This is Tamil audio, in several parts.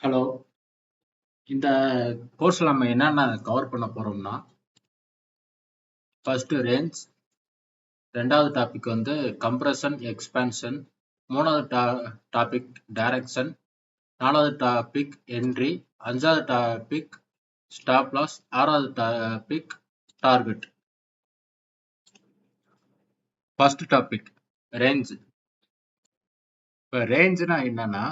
ஹலோ. இந்த கோர்ஸ்ல நம்ம என்னென்ன கவர் பண்ண போறோம்னா, ஃபர்ஸ்ட் ரேஞ்ச், ரெண்டாவது டாபிக் வந்து கம்ப்ரஷன் எக்ஸ்பான்ஷன், மூணாவது டாபிக் டைரக்ஷன், நாலாவது டாபிக் என்ட்ரி, அஞ்சாவது டாபிக் ஸ்டாப் லாஸ், ஆறாவது topic target. First topic range. இப்போ ரேஞ்ச்னா என்னன்னா,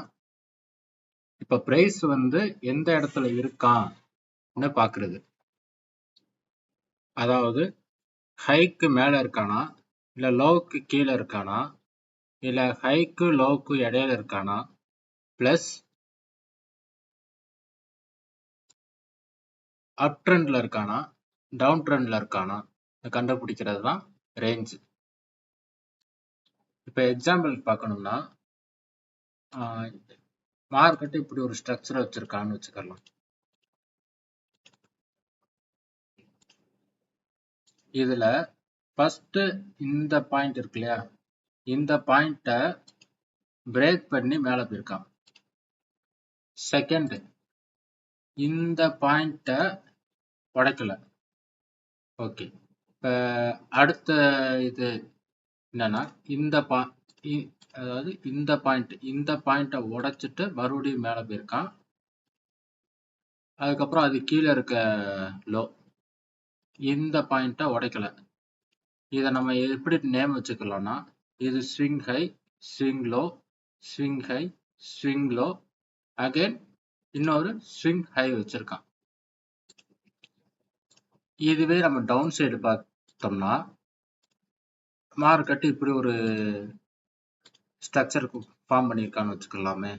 இப்போ பிரைஸ் வந்து எந்த இடத்துல இருக்கான்னு பார்க்குறது. அதாவது ஹைக்கு மேலே இருக்கானா, இல்லை லோவுக்கு கீழே இருக்கானா, இல்லை ஹைக்கு லோவுக்கு இடையில இருக்கானா, ப்ளஸ் அப் ட்ரெண்ட்ல இருக்கானா, டவுன் ட்ரெண்ட்ல இருக்கானா கண்டுபிடிக்கிறது தான் ரேஞ்ச். இப்போ எக்ஸாம்பிள் பார்க்கணும்னா, மார்க்கெட் இப்படி ஒரு ஸ்ட்ரக்சர் வச்சிருக்கான்னு வச்சுக்கலாம். இதுல ஃபர்ஸ்ட் இந்த பாயிண்ட் இருக்கு இல்லையா, இந்த பாயிண்ட்டை பிரேக் பண்ணி மேலே போயிருக்கான். செகண்ட், இந்த பாயிண்ட்டை உடைக்கல. ஓகே. இப்போ அடுத்த இது என்னன்னா, அதாவது இந்த பாயிண்ட்டை உடைச்சிட்டு மறுபடியும் மேலே போயிருக்கான். அதுக்கப்புறம் அது கீழே இருக்க லோ, இந்த பாயிண்ட்டை உடைக்கல. இதை நம்ம எப்படி நேம் வச்சுக்கலாம்னா, இது swing high, swing low, swing high, swing low, again இன்னொரு ஸ்விங் ஹை வச்சிருக்கான். இதுவே நம்ம டவுன் சைடு பார்த்தோம்னா, மார்க்கெட் இப்படி ஒரு ஸ்ட்ரக்சருக்கு ஃபார்ம் பண்ணியிருக்கான்னு வச்சுக்கலாமே.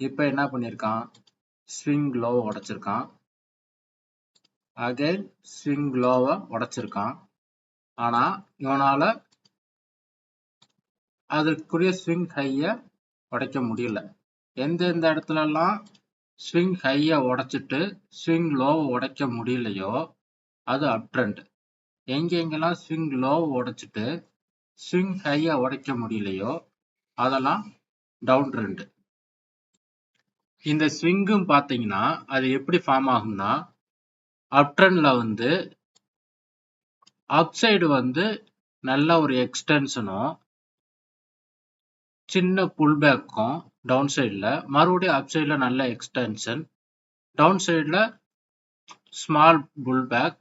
இப்போ என்ன பண்ணியிருக்கான், ஸ்விங் லோவை உடைச்சிருக்கான், அகைன் ஸ்விங் லோவை உடைச்சிருக்கான். ஆனா இவனால அதுக்குரிய ஸ்விங் ஹையை உடைக்க முடியல. எந்தெந்த இடத்துலலாம் ஸ்விங் ஹையை உடைச்சிட்டு ஸ்விங் லோவை உடைக்க முடியலையோ அது அப் ட்ரெண்ட். எங்கெங்கெல்லாம் ஸ்விங் லோவை உடைச்சிட்டு ஸ்விங் ஹையை உடைக்க முடியலையோ அதெல்லாம் டவுன் ட்ரெண்ட். இந்த ஸ்விங்கும் பார்த்தீங்கன்னா அது எப்படி ஃபார்ம் ஆகும்னா, அப் ட்ரெண்ட்ல வந்து அப் சைடு வந்து நல்ல ஒரு எக்ஸ்டென்ஷனும் சின்ன புல் பேக்கும், டவுன் சைடில் மறுபடியும் அப் சைடில் நல்ல எக்ஸ்டென்ஷன், டவுன் சைடில் ஸ்மால் புல் பேக்,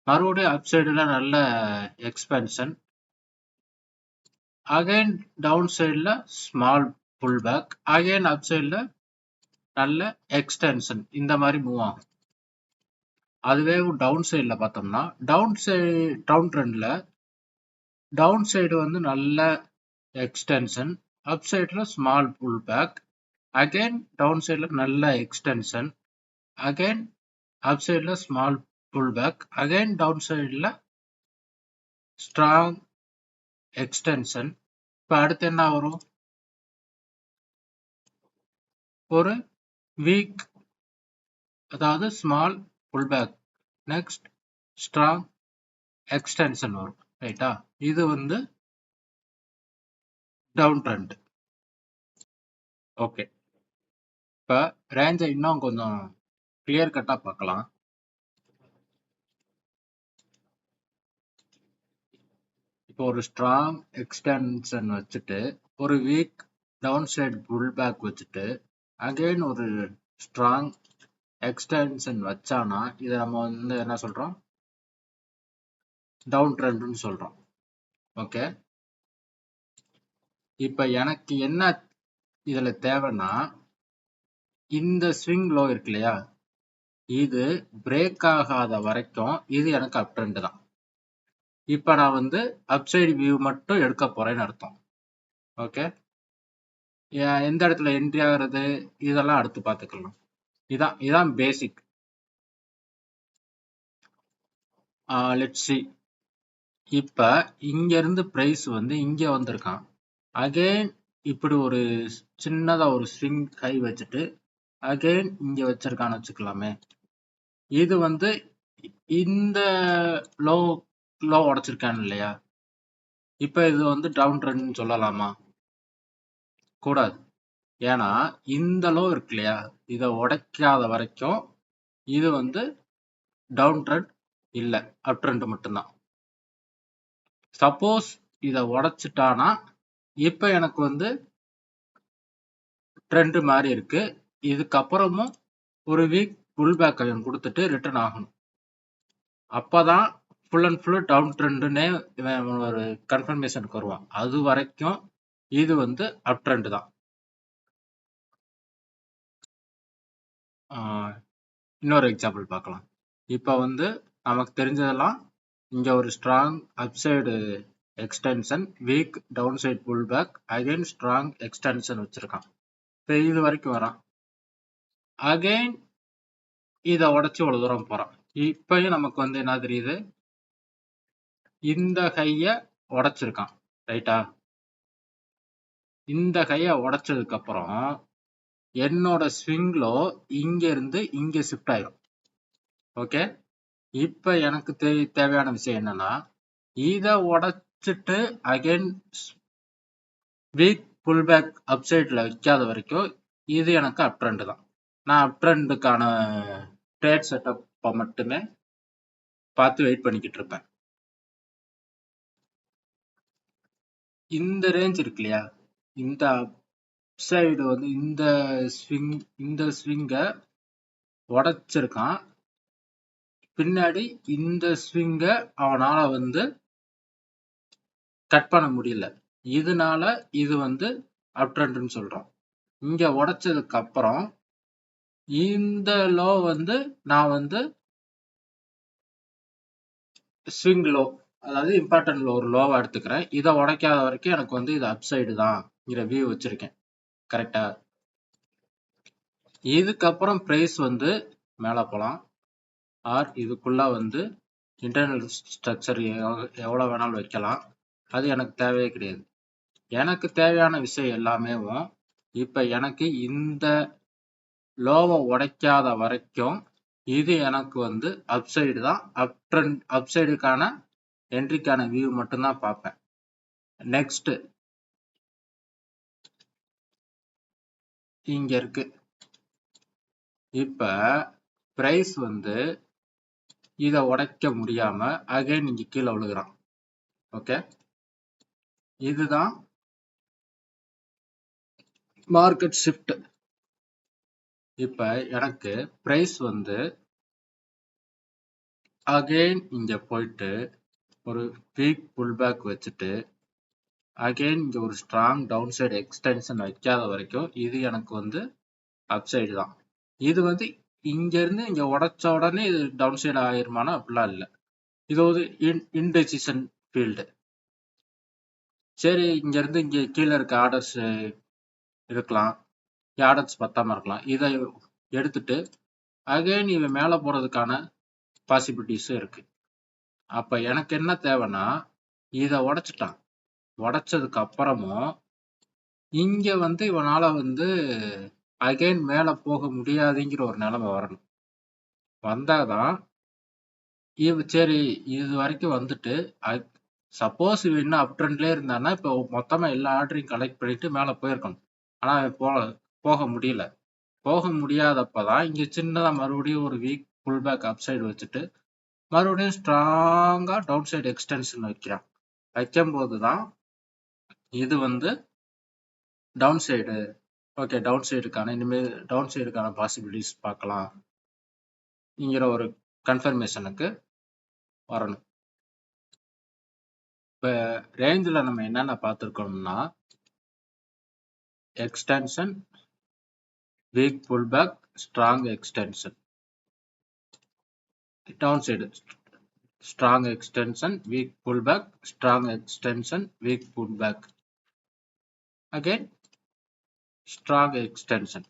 மறுபடியும் அப் சைடில் நல்ல எக்ஸ்பென்ஷன், அகைன் டவுன் சைடில் small pull back, again up சைடில் நல்ல எக்ஸ்டென்ஷன். இந்த மாதிரி மூவ் ஆகும். அதுவே டவுன் சைடில் பார்த்தோம்னா, டவுன் ட்ரெண்டில் டவுன் சைடு வந்து நல்ல எக்ஸ்டென்ஷன், அப் சைடில் small pull back, again down சைடில் நல்ல எக்ஸ்டென்ஷன், அகைன் அப் சைடில் small pull back, again down சைடில் ஸ்ட்ராங் எக்ஸ்டென்ஷன். இப்போ அடுத்து என்ன வரும், ஒரு வீக், அதாவது small pull back, next strong extension வரும். ரைட்டா? இது வந்து டவுன் ட்ரெண்ட். ஓகே. இப்போ ரேஞ்சை இன்னும் கொஞ்சம் கிளியர் கட்டாக பார்க்கலாம். இப்போ ஒரு ஸ்ட்ராங் எக்ஸ்டென்ஷன் வச்சுட்டு ஒரு weak down side pull back வச்சுட்டு அகைன் ஒரு ஸ்ட்ராங் எக்ஸ்டென்ஷன் வச்சானா இதை நம்ம வந்து என்ன சொல்றோம், டவுன் ட்ரெண்ட்னு சொல்றோம். ஓகே. இப்போ எனக்கு என்ன இதுல தேவைன்னா, இந்த ஸ்விங் லோ இருக்கு இல்லையா, இது பிரேக் ஆகாத வரைக்கும் இது எனக்கு அப் ட்ரெண்ட் தான். இப்போ நான் வந்து அப்சைடு வியூ மட்டும் எடுக்க போறேன்னு அர்த்தம். ஓகே. எந்த இடத்துல என்ட்ரி ஆகுறது இதெல்லாம் அடுத்து பார்த்துக்கலாம். இதான் பேசிக். Let's see. இப்போ இங்க இருந்து பிரைஸ் வந்து இங்க வந்திருக்கான், அகைன் இப்படி ஒரு சின்னதா ஒரு ஸ்விங் ஹை வச்சுட்டு அகைன் இங்க வச்சிருக்கான்னு வச்சுக்கலாமே. இது வந்து இந்த லோ உடைச்சிருக்கான்னு இல்லையா, இப்ப இது வந்து டவுன் ட்ரெண்ட் சொல்லலாமா? கூடாது. ஏன்னா இந்த லோ இருக்கு இல்லையா, இதை உடைக்காத வரைக்கும் இது வந்து டவுன் ட்ரெண்ட் இல்லை, அப் ட்ரெண்ட் மட்டும்தான். சப்போஸ் இதை உடைச்சிட்டானா இப்ப எனக்கு வந்து ட்ரெண்ட் மாதிரி இருக்கு. இதுக்கப்புறமும் ஒரு வீக் புல் பேக் கொடுத்துட்டு ரிட்டர்ன் ஆகணும். அப்பதான் ஃபுல் அண்ட் ஃபுல் டவுன் ட்ரெண்டுன்னே ஒரு கன்ஃபர்மேஷனுக்கு வருவான். அது வரைக்கும் இது வந்து அப் ட்ரெண்ட் தான். இன்னொரு எக்ஸாம்பிள் பார்க்கலாம். இப்போ வந்து நமக்கு தெரிஞ்சதெல்லாம் இங்க ஒரு strong upside extension, weak down side pull back, again strong extension வச்சிருக்கான். இப்போ இது வரைக்கும் வரான். அகைன் இதை உடைச்சு இவ்வளவு தூரம் போறான். இப்பயும் நமக்கு வந்து என்ன தெரியுது, இந்த கைய உடைச்சிருக்கான். ரைட்டா? இந்த கைய உடைச்சதுக்கு அப்புறம் என்னோட ஸ்விங்லோ இங்க இருந்து இங்க ஷிஃப்ட் ஆயிரும். ஓகே, இப்ப எனக்கு தேவையான விஷயம் என்னன்னா, இத உடைச்சிட்டு அகைன் வீக் புல் பேக் அப்சைட்ல வைக்காத வரைக்கும் இது எனக்கு அப் ட்ரெண்ட் தான். நான் அப் ட்ரெண்டுக்கான ட்ரேட் செட்டப் மட்டுமே பார்த்து வெயிட் பண்ணிக்கிட்டு இருப்பேன். இந்த ரேஞ்ச் இருக்கு இல்லையா, இந்த அப்சைடு வந்து இந்த ஸ்விங்க உடைச்சிருக்கான். பின்னாடி இந்த ஸ்விங்க அவனால வந்து கட் பண்ண முடியல. இதனால இது வந்து அப் ட்ரெண்ட்னு சொல்றோம். இங்க உடைச்சதுக்கு அப்புறம் இந்த லோ வந்து நான் வந்து ஸ்விங் லோ, அதாவது இம்பார்ட்டன்ட் லோ, ஒரு லோவா எடுத்துக்கிறேன். இதை உடைக்காத வரைக்கும் எனக்கு வந்து இது அப்சைடு தான் வியூ வச்சிருக்கேன். கரெக்டா? இதுக்கப்புறம் பிரைஸ் வந்து மேல போலாம், ஆர் இதுக்குள்ள வந்து இன்டர்னல் ஸ்ட்ரக்சர் எவ்வளவு வேணாலும் வைக்கலாம். அது எனக்கு தேவையே கிடையாது. எனக்கு தேவையான விஷயம் எல்லாமே இப்ப எனக்கு இந்த லோவை உடைக்காத வரைக்கும் இது எனக்கு வந்து அப்சைடு தான். அப்சைடுக்கான என்ட்ரிக்கான வியூ மட்டும்தான் பார்ப்பேன். நெக்ஸ்ட் இங்க இருக்கு. இப்ப பிரைஸ் வந்து இதை உடைக்க முடியாம அகைன் இங்க கீழே விழுகிறான். ஓகே, இதுதான் மார்க்கெட் ஷிஃப்ட். இப்ப எனக்கு பிரைஸ் வந்து அகைன் இங்க போயிட்டு ஒரு வீக் புல் பேக் வச்சுட்டு அகைன் இங்க ஒரு ஸ்ட்ராங் டவுன் சைடு எக்ஸ்டென்ஷன் வைக்காத வரைக்கும் இது எனக்கு வந்து அப்சைடு தான். இது வந்து இங்க இருந்து இங்க உடைச்ச உடனே இது டவுன் சைடு ஆயிருமானா அப்படிலாம் இல்லை. இது ஒரு இன்டெசிஷன் ஃபீல்டு. சரி, இங்க இருந்து இங்க கீழே இருக்க ஆர்டர்ஸ் இருக்கலாம், ஆர்டர்ஸ் பத்தாம இருக்கலாம். இதை எடுத்துட்டு அகைன் இவன் மேல போறதுக்கான பாசிபிலிட்டிஸும் இருக்கு. அப்ப எனக்கு என்ன தேவைன்னா, இதை உடைச்சிட்டான். உடைச்சதுக்கு அப்புறமும் இங்க வந்து இவனால வந்து அகைன் மேல போக முடியாதுங்கிற ஒரு நிலைமை வரணும். வந்தாதான் சரி, இது வரைக்கும் வந்துட்டு சப்போஸ் இவன் இன்னும் அப் ட்ரெண்ட்லயே இருந்தான்னா இப்போ மொத்தமா எல்லா ஆர்டரையும் கலெக்ட் பண்ணிட்டு மேல போயிருக்கணும். ஆனா போக முடியல. போக முடியாதப்பதான் இங்க சின்னதா மறுபடியும் ஒரு weak pull back up side வச்சுட்டு மறுபடியும் ஸ்ட்ராங்கா டவுன் சைடு எக்ஸ்டென்ஷன் வைக்கிறான். வைக்கும் போதுதான் இது வந்து டவுன் சைடு. ஓகே, டவுன் சைடுக்கான இனிமேல் டவுன் சைடுக்கான பாசிபிலிட்டிஸ் பார்க்கலாம் இங்கிற ஒரு கன்ஃபர்மேஷனுக்கு வரணும். இப்ப ரேஞ்சில் நம்ம என்னென்ன பார்த்துருக்கோம்னா, extension, weak pull back, strong extension, down side strong extension, weak pull back, strong extension, weak pull back, again strong extension.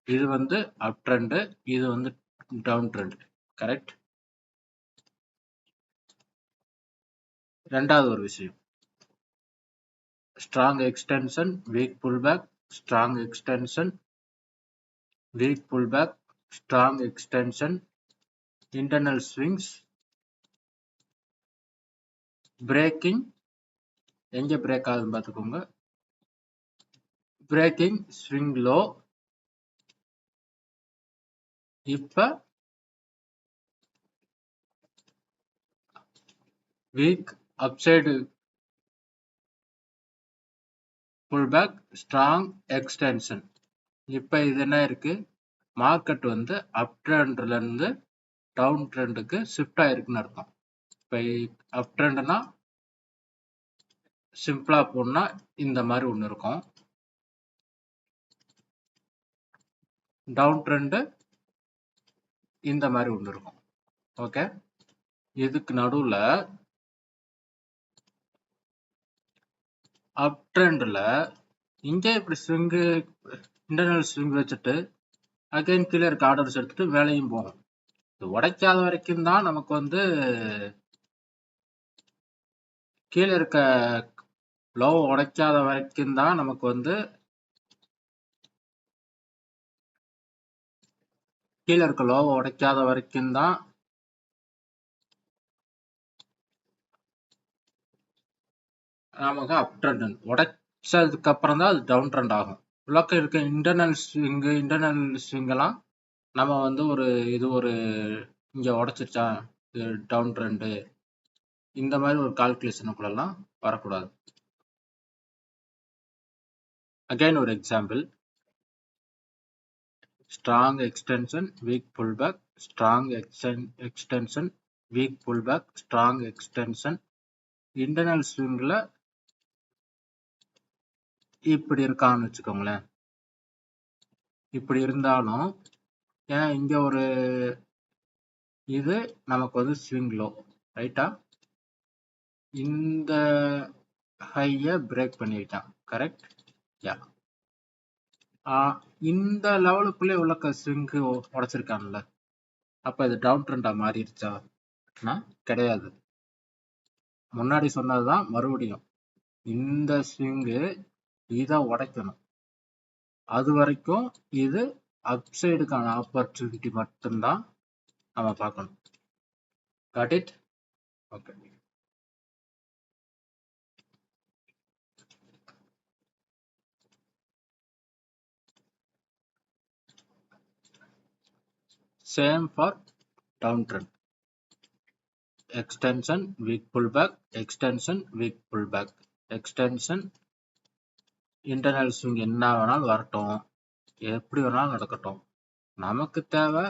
இது வந்து அப் ட்ரெண்ட், இது வந்து டவுன் ட்ரெண்ட். கரெக்ட்? ரெண்டாவது ஒரு விஷயம், strong extension, weak pull back, strong extension, weak pull back, strong extension, internal swings, breaking. எங்க பிரேக் ஆகுதுன்னு பார்த்துக்கோங்க, பிரேக்கிங் ஸ்விங் லோ. இப்ப weak upside pullback strong extension. இப்ப இது என்ன இருக்கு, மார்க்கெட் வந்து அப் ட்ரெண்ட்ல இருந்து டவுன் ட்ரெண்டுக்கு ஷிஃப்ட் ஆயிருக்குன்னு அர்த்தம். இப்ப அப் ட்ரெண்ட்னா சிம்பிளா போனா இந்த மாதிரி ஒண்ணு இருக்கும், டவுன் ட்ரெண்ட் இந்த மாதிரி ஒண்ணு இருக்கும். ஓகே, இதுக்கு நடுவுல அப் ட்ரெண்ட்ல இங்கே இப்படி ஸ்விங்கு இன்டர்னல் ஸ்விங் வச்சுட்டு அகைன் கீழே இருக்க ஆர்டர்ஸ் எடுத்துட்டு வேலையும் போகும். இது உடைக்காத வரைக்கும் தான் நமக்கு வந்து கீழே இருக்க லோ உடைக்காத வரைக்கும் தான் நமக்கு வந்து கீழே இருக்க லோவை உடைக்காத வரைக்கும் தான் நமக்கு அப் ட்ரெண்ட். உடைச்சதுக்கு அப்புறம் தான் அது டவுன் ட்ரெண்ட் ஆகும். உள்ளக்க இருக்க இன்டர்னல் ஸ்விங் எல்லாம் நம்ம வந்து இது ஒரு இங்க உடைச்சிருச்சா இது டவுன் ட்ரெண்ட், இந்த மாதிரி ஒரு கால்குலேஷனுக்குள்ளெல்லாம் வரக்கூடாது. அகைன் ஒரு example, strong extension weak pullback, strong extension weak pullback, strong extension. Internal ஸ்விங்ல இப்படி இருக்கான்னு வச்சுக்கோங்களேன். இப்படி இருந்தாலும் ஏன் இங்க ஒரு இது நமக்கு வந்து ஸ்விங் லோ ரைட்டா, இந்த ஹைய பிரேக் பண்ணிட்டான். கரெக்ட், யா. இந்த லெவலுக்குள்ளே உள்ள ஸ்விங்கு உடைச்சிருக்கான்ல, அப்ப இது டவுன் ட்ரெண்டா மாறிடுச்சா? கிடையாது. முன்னாடி சொன்னதுதான் மறுபடியும், இந்த ஸ்விங்கு இதை உடைக்கணும். அது வரைக்கும் இது அப்சைடுக்கான ஆப்பர்ச்சுனிட்டி மட்டும்தான் நம்ம பார்க்கணும். Got it? Okay. Same for downtrend. Extension, weak pullback, extension, weak pullback, extension, internal swing என்ன வேணாலும் வரட்டும், எப்படி வேணாலும் நடக்கட்டும், நமக்கு தேவை,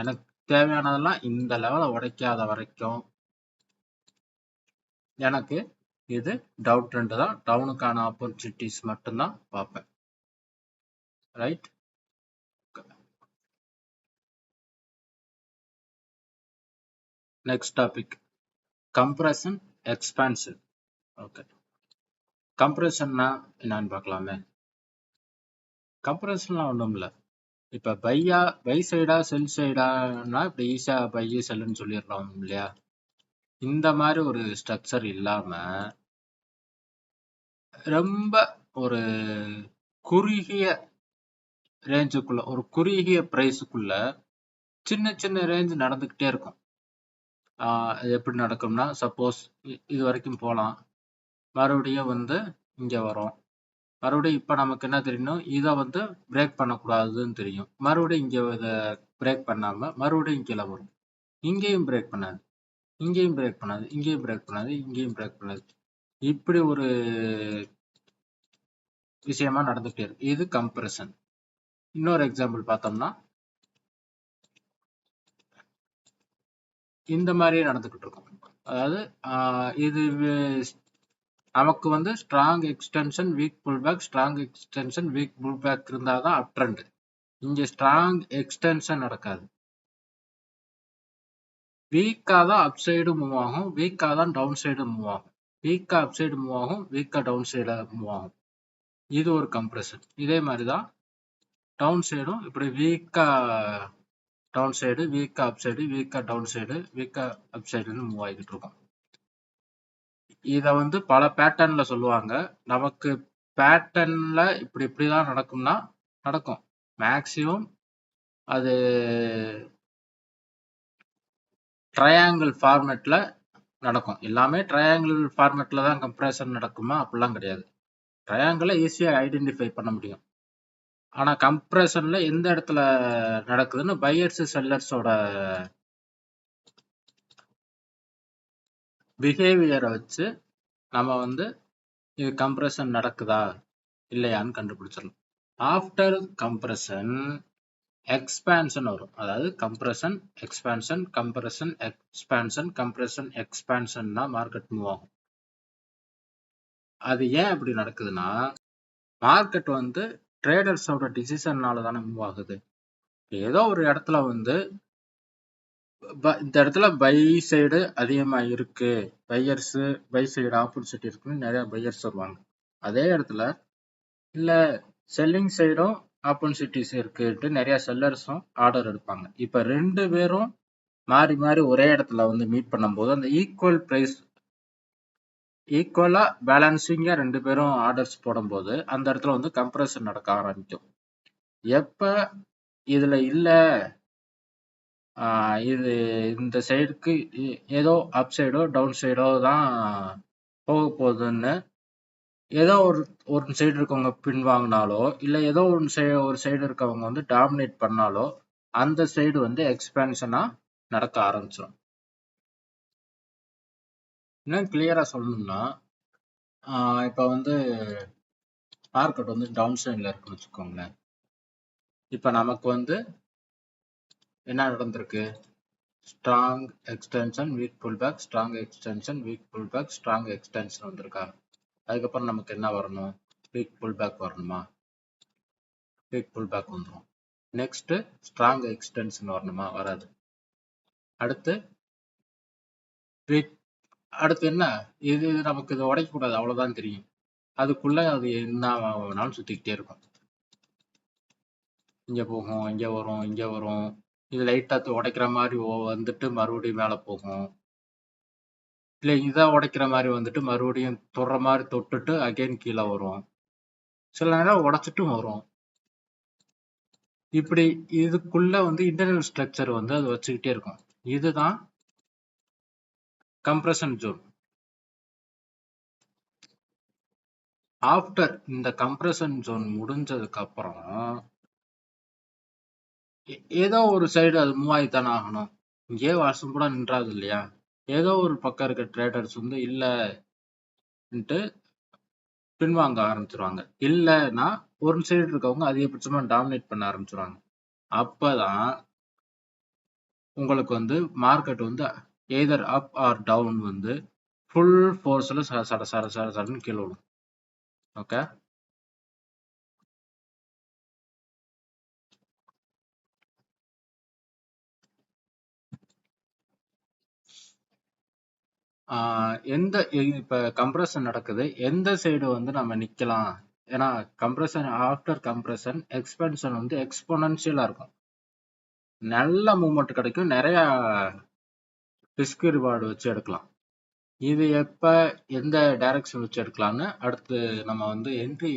எனக்கு தேவையானதெல்லாம் இந்த லெவலை உடைக்காத வரைக்கும் எனக்கு இது டவுன் ட்ரெண்ட் தான், டவுனுக்கான ஆப்பர்ச்சுனிட்டிஸ் மட்டும்தான் பார்ப்பேன். Right? Next topic, compression, expansion. Okay, கம்ப்ரெஷன்னா என்னன்னு பார்க்கலாமே. கம்ப்ரெஷன்லாம் ஒன்றும் இல்லை. இப்போ பை சைடா செல் சைடானா இப்படி ஈஸியா பை செல்லுன்னு சொல்லிடலாம் இல்லையா. இந்த மாதிரி ஒரு ஸ்ட்ரக்சர் இல்லாம ரொம்ப ஒரு குறுகிய ரேஞ்சுக்குள்ள, ஒரு குறுகிய பிரைஸுக்குள்ள சின்ன சின்ன ரேஞ்ச் நடந்துகிட்டே இருக்கும். அது எப்படி நடக்கும்னா, சப்போஸ் இது வரைக்கும் போகலாம், மறுபடியும் வந்து இங்க வரும், மறுபடியும் இப்ப நமக்கு என்ன தெரியணும், இதை வந்து பிரேக் பண்ணக்கூடாதுன்னு தெரியும், மறுபடியும் இங்க இதை பிரேக் பண்ணாம மறுபடியும் கீழே வரும், இங்கேயும் பிரேக் பண்ணாது, இங்கேயும் பிரேக் பண்ணாது, இங்கேயும் பிரேக் பண்ணாது, இங்கேயும் பிரேக் பண்ணாது, இப்படி ஒரு விஷயமா நடந்துகிட்டே இருக்கு. இது கம்ப்ரெஷன். இன்னொரு எக்ஸாம்பிள் பார்த்தோம்னா இந்த மாதிரியே நடந்துகிட்டு இருக்கும். அதாவது இது நமக்கு வந்து strong extension weak pullback, strong extension weak pullback இருந்தாதான் அப் ட்ரெண்ட். இங்க ஸ்ட்ராங் எக்ஸ்டென்ஷன் நடக்காது, வீக்கா தான் அப் சைடு மூவ் ஆகும், வீக்கா தான் டவுன் சைடு மூவ் ஆகும், வீக்கா அப் சைடு மூவ் ஆகும், வீக்கா டவுன் சைடு மூவ் ஆகும். இது ஒரு கம்ப்ரெஷன். இதே மாதிரிதான் டவுன் சைடும் இப்படி வீக்கா டவுன் சைடு, வீக்கா அப் சைடு, வீக்கா டவுன் சைடு, வீக்கா அப் சைடுன்னு மூவ் ஆகிட்டு இருக்கும். இத வந்து பல பேட்டர்ன்ல சொல்லுவாங்க. நமக்கு பேட்டர்ன்ல இப்படிதான் நடக்கும்னா நடக்கும். மேக்சிமம் அது ட்ரையாங்கிள் ஃபார்மேட்ல நடக்கும். எல்லாமே ட்ரையாங்கிள் ஃபார்மேட்ல தான் கம்ப்ரெஷன் நடக்குமா? அப்படிலாம் கிடையாது. ட்ரையாங்கிளை ஈஸியா ஐடென்டிஃபை பண்ண முடியும். ஆனா கம்ப்ரஷன்ல எந்த இடத்துல நடக்குதுன்னு பையர்ஸ் செல்லர்ஸோட பிஹேவியரை வச்சு நம்ம வந்து இது கம்ப்ரஷன் நடக்குதா இல்லையான்னு கண்டுபிடிச்சிடலாம். ஆஃப்டர் கம்ப்ரஷன் எக்ஸ்பான்ஷன் வரும். அதாவது compression expansion compression expansion compression expansion தான் மார்க்கெட் மூவ் ஆகும். அது ஏன் அப்படி நடக்குதுன்னா மார்க்கெட் வந்து ட்ரேடர்ஸோட டிசிஷன்னால தானே மூவ் ஆகுது. ஏதோ ஒரு இடத்துல வந்து இந்த இடத்துல பை சைடு அதிகமா இருக்கு, பையர்ஸ் பை சைடு ஆப்பர்ச்சுனிட்டி இருக்குன்னு நிறைய பையர்ஸ் வருவாங்க. அதே இடத்துல இல்ல செல்லிங் சைடும் ஆப்பர்ச்சுனிட்டிஸ் இருக்குன்ட்டு நிறைய செல்லர்ஸும் ஆர்டர் எடுப்பாங்க. இப்ப 2 பேரும் மாறி மாறி ஒரே இடத்துல வந்து மீட் பண்ணும்போது அந்த ஈக்குவல் பிரைஸ் ஈக்குவலா பேலன்சிங்கா 2 பேரும் ஆர்டர்ஸ் போடும்போது அந்த இடத்துல வந்து கம்ப்ரஷன் நடக்க ஆரம்பிக்கும். எப்ப இதுல இல்ல இது இந்த சைடுக்கு ஏதோ அப் சைடோ டவுன் சைடோ தான் போக போகுதுன்னு ஏதோ ஒரு சைடு இருக்கவங்க பின் வாங்கினாலோ இல்ல ஏதோ ஒரு சைடு இருக்கவங்க வந்து டாமினேட் பண்ணாலோ அந்த சைடு வந்து எக்ஸ்பேன்ஷனா நடக்க ஆரம்பிச்சிடும். இன்னும் கிளியரா சொல்லணும்னா இப்ப வந்து மார்க்கெட் வந்து டவுன் சைட்ல இருக்குன்னு வச்சுக்கோங்களேன். இப்ப நமக்கு வந்து என்ன நடந்திருக்கு? Strong extension weak pull back, strong extension weak pull back, strong extension வந்திருக்கா? அதுக்கப்புறம் நமக்கு என்ன வரணும்? வீக் புல் பேக் வரணுமா? வீக் புல் பேக் வந்துடும். நெக்ஸ்ட் ஸ்ட்ராங் எக்ஸ்டென்ஷன் வரணுமா? வராது. அடுத்து வீக் அடுத்து என்ன? இது நமக்கு இதை உடைக்க கூடாது, அவ்வளவுதான் தெரியும். அதுக்குள்ள அது என்ன வேணாலும் சுத்திக்கிட்டே இருக்கும். இங்க போகும், இங்க வரும், இங்க வரும். இது லைட்டா உடைக்கிற மாதிரி வந்துட்டு மறுபடியும் மேல போகும். இல்ல இதை உடைக்கிற மாதிரி வந்துட்டு மறுபடியும் தொடுற மாதிரி தொட்டுட்டு அகைன் கீழே வரும். சில நேரம் உடைச்சிட்டும் வரும். இப்படி இதுக்குள்ள வந்து இன்டர்னல் ஸ்ட்ரக்சர் வந்து அது வச்சுக்கிட்டே இருக்கும். இதுதான் கம்ப்ரஷன் ஜோன். ஆஃப்டர் இந்த கம்ப்ரஷன் ஜோன் முடிஞ்சதுக்கு அப்புறம் ஏதோ ஒரு சைடு அது மூவ் ஆகித்தானே ஆகணும். இங்கே வருஷம் கூட நின்றாது இல்லையா? ஏதோ ஒரு பக்கம் இருக்க ட்ரேடர்ஸ் வந்து இல்லைன்ட்டு பின்வாங்க ஆரம்பிச்சிருவாங்க. இல்லைன்னா ஒரு சைடு இருக்கவங்க அதிகபட்சமா டாமினேட் பண்ண ஆரம்பிச்சிருவாங்க. அப்பதான் உங்களுக்கு வந்து மார்க்கெட் வந்து எய்தர் அப் ஆர் டவுன் வந்து ஃபுல் ஃபோர்ஸ்ல சடன்னு கீழே விடும். ஓகே, எந்த இப்ப கம்ப்ரஷன் நடக்குது, எந்த சைடு வந்து நம்ம நிக்கலாம்? ஏன்னா கம்ப்ரஷன் ஆஃப்டர் கம்ப்ரஷன் எக்ஸ்பென்ஷன் வந்து எக்ஸ்போனன்ஷியலா இருக்கும். நல்ல மூவ்மெண்ட் கிடைக்கும், நிறைய ரிஸ்க் ரிவார்டு வச்சு எடுக்கலாம். இது எப்ப எந்த டைரக்ஷன் வச்சு எடுக்கலாம்னு அடுத்து நம்ம வந்து என்ட்ரி